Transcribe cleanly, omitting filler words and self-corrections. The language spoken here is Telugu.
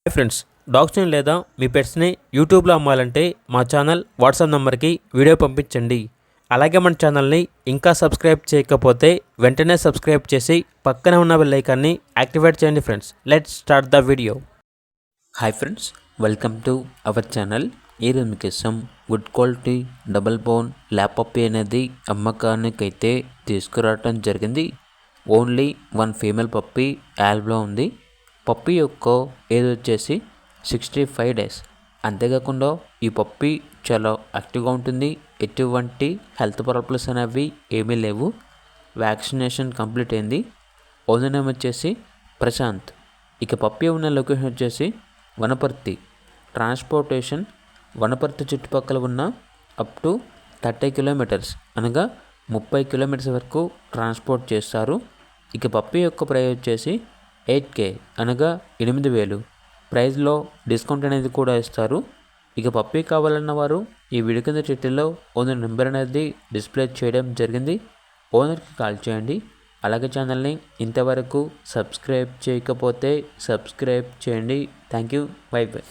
హాయ్ ఫ్రెండ్స్, డాగ్స్ని లేదా మీ పెట్స్ని యూట్యూబ్లో అమ్మాలంటే మా ఛానల్ వాట్సాప్ నెంబర్కి వీడియో పంపించండి. అలాగే మన ఛానల్ని ఇంకా సబ్స్క్రైబ్ చేయకపోతే వెంటనే సబ్స్క్రైబ్ చేసి పక్కనే ఉన్న బెల్ ఐకాన్ని యాక్టివేట్ చేయండి. Friends, let's start the video. Hi friends, welcome to our channel. ఈరోజు మీకోసం good quality double bone lap puppy అనేది అమ్మకానికైతే తీసుకురావటం జరిగింది. ఓన్లీ వన్ ఫీమేల్ పప్పీ యాల్బ్లో ఉంది. పప్పీ యొక్క ఏజ్ వచ్చేసి 65 డేస్. అంతేకాకుండా ఈ పప్పీ చాలా యాక్టివ్గా ఉంటుంది. ఎటువంటి హెల్త్ ప్రాబ్లమ్స్ అనేవి ఏమీ లేవు. వ్యాక్సినేషన్ కంప్లీట్ అయింది. ఓనర్ నేమ్ వచ్చేసి ప్రశాంత్. ఇక పప్పీ ఉన్న లొకేషన్ వచ్చేసి వనపర్తి. ట్రాన్స్పోర్టేషన్ వనపర్తి చుట్టుపక్కల ఉన్న అప్ టు 30 కిలోమీటర్స్ అనగా 30 కిలోమీటర్స్ వరకు ట్రాన్స్పోర్ట్ చేస్తారు. ఇక పప్పీ యొక్క ప్రైస్ వచ్చేసి 8K అనగా 8,000. ప్రైస్లో డిస్కౌంట్ అనేది కూడా ఇస్తారు. ఇక పప్పీ కావాలన్న వారు ఈ వీడియో కింద చిట్టీలో ఓనర్ నెంబర్ అనేది డిస్ప్లే చేయడం జరిగింది. ఓనర్కి కాల్ చేయండి. అలాగే ఛానల్ని ఇంతవరకు సబ్స్క్రైబ్ చేయకపోతే సబ్స్క్రైబ్ చేయండి. Thank you. By by.